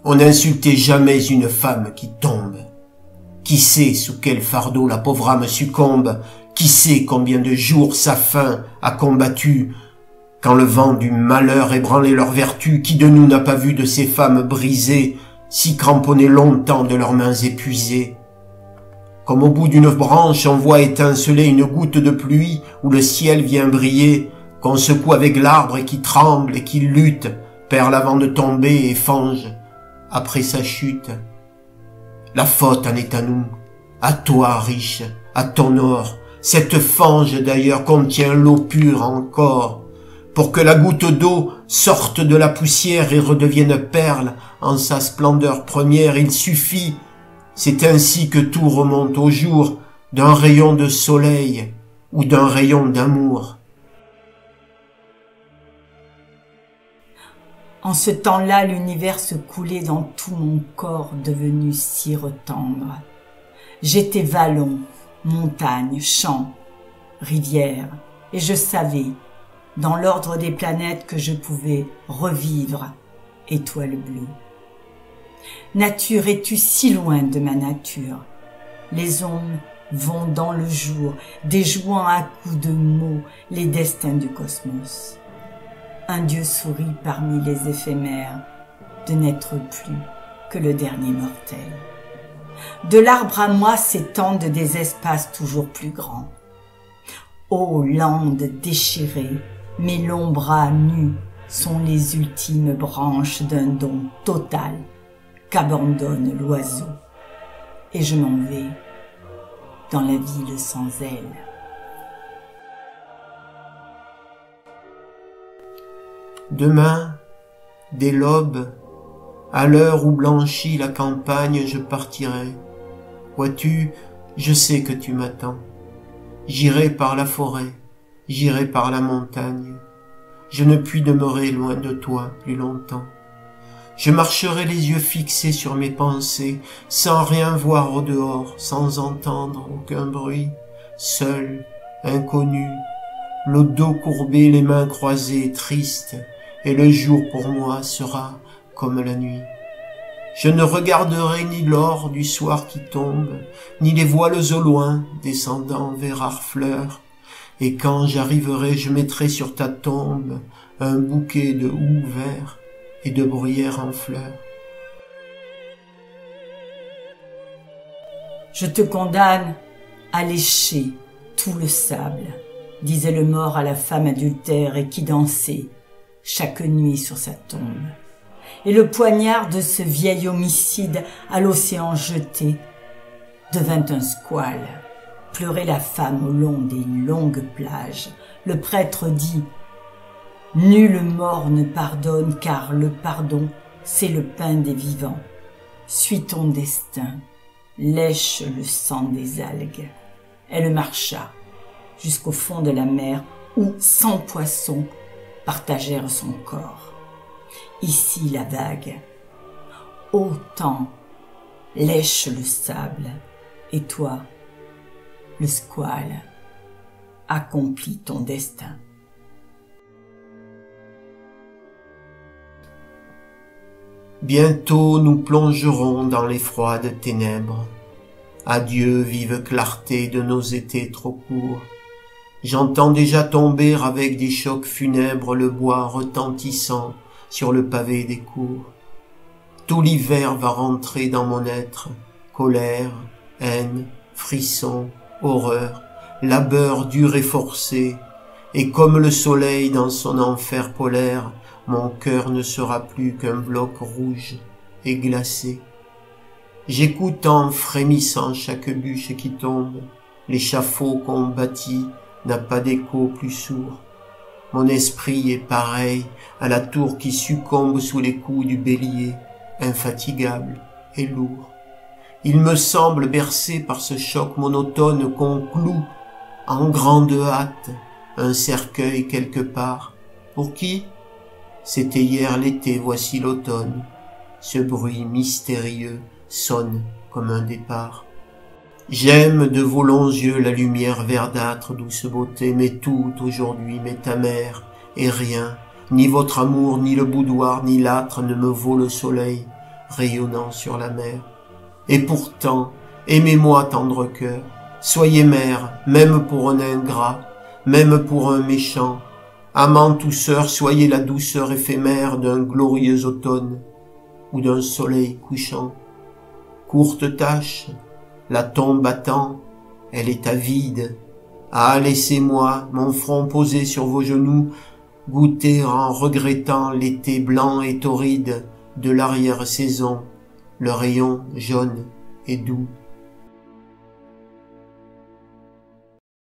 On n'insultait jamais une femme qui tombe. Qui sait sous quel fardeau la pauvre âme succombe? Qui sait combien de jours sa faim a combattu? Quand le vent du malheur ébranlait leur vertu, qui de nous n'a pas vu de ces femmes brisées, si cramponnées longtemps de leurs mains épuisées? Comme au bout d'une branche on voit étinceler une goutte de pluie où le ciel vient briller, qu'on secoue avec l'arbre et qui tremble et qui lutte, perle avant de tomber et fange après sa chute. La faute en est à nous, à toi riche, à ton or. Cette fange d'ailleurs contient l'eau pure encore. Pour que la goutte d'eau sorte de la poussière et redevienne perle en sa splendeur première, il suffit, c'est ainsi que tout remonte au jour, d'un rayon de soleil ou d'un rayon d'amour. En ce temps-là, l'univers se coulait dans tout mon corps devenu cire tendre. J'étais vallon, montagne, champ, rivière, et je savais, dans l'ordre des planètes, que je pouvais revivre, étoile bleue. Nature, es-tu si loin de ma nature? Les ombres vont dans le jour, déjouant à coups de mots les destins du cosmos. Un Dieu sourit parmi les éphémères, de n'être plus que le dernier mortel. De l'arbre à moi s'étendent des espaces toujours plus grands. Ô landes déchirées, mes longs bras nus sont les ultimes branches d'un don total qu'abandonne l'oiseau. Et je m'en vais dans la ville sans ailes. Demain, dès l'aube, à l'heure où blanchit la campagne, je partirai. Vois-tu, je sais que tu m'attends. J'irai par la forêt, j'irai par la montagne. Je ne puis demeurer loin de toi plus longtemps. Je marcherai les yeux fixés sur mes pensées, sans rien voir au dehors, sans entendre aucun bruit, seul, inconnu, le dos courbé, les mains croisées, triste, et le jour pour moi sera comme la nuit. Je ne regarderai ni l'or du soir qui tombe, ni les voiles au loin descendant vers Harfleur, et quand j'arriverai, je mettrai sur ta tombe un bouquet de houx vert et de bruyère en fleurs. Je te condamne à lécher tout le sable, disait le mort à la femme adultère et qui dansait chaque nuit sur sa tombe. Et le poignard de ce vieil homicide à l'océan jeté devint un squale. Pleurait la femme au long des longues plages. Le prêtre dit « Nul mort ne pardonne, car le pardon, c'est le pain des vivants. Suis ton destin, lèche le sang des algues. » Elle marcha jusqu'au fond de la mer où 100 poissons partagèrent son corps. Ici la vague, ô temps, lèche le sable, et toi, le squale, accomplis ton destin. Bientôt nous plongerons dans les froides ténèbres. Adieu, vive clarté de nos étés trop courts. J'entends déjà tomber avec des chocs funèbres le bois retentissant sur le pavé des cours. Tout l'hiver va rentrer dans mon être, colère, haine, frisson, horreur, labeur dur et forcé, et comme le soleil dans son enfer polaire, mon cœur ne sera plus qu'un bloc rouge et glacé. J'écoute en frémissant chaque bûche qui tombe, l'échafaud qu'on bâtit n'a pas d'écho plus sourd. Mon esprit est pareil à la tour qui succombe sous les coups du bélier, infatigable et lourd. Il me semble bercé par ce choc monotone qu'on cloue en grande hâte un cercueil quelque part. Pour qui? C'était hier l'été, voici l'automne. Ce bruit mystérieux sonne comme un départ. J'aime de vos longs yeux la lumière verdâtre, douce beauté, mais tout aujourd'hui m'est amer, et rien, ni votre amour, ni le boudoir, ni l'âtre ne me vaut le soleil. rayonnant sur la mer. Et pourtant, aimez-moi, tendre cœur, soyez mère, même pour un ingrat, même pour un méchant. Amante ou sœur, soyez la douceur éphémère d'un glorieux automne ou d'un soleil couchant. Courte tâche, la tombe attend, elle est avide. Ah, laissez-moi, mon front posé sur vos genoux, goûter en regrettant l'été blanc et torride de l'arrière-saison, le rayon jaune et doux.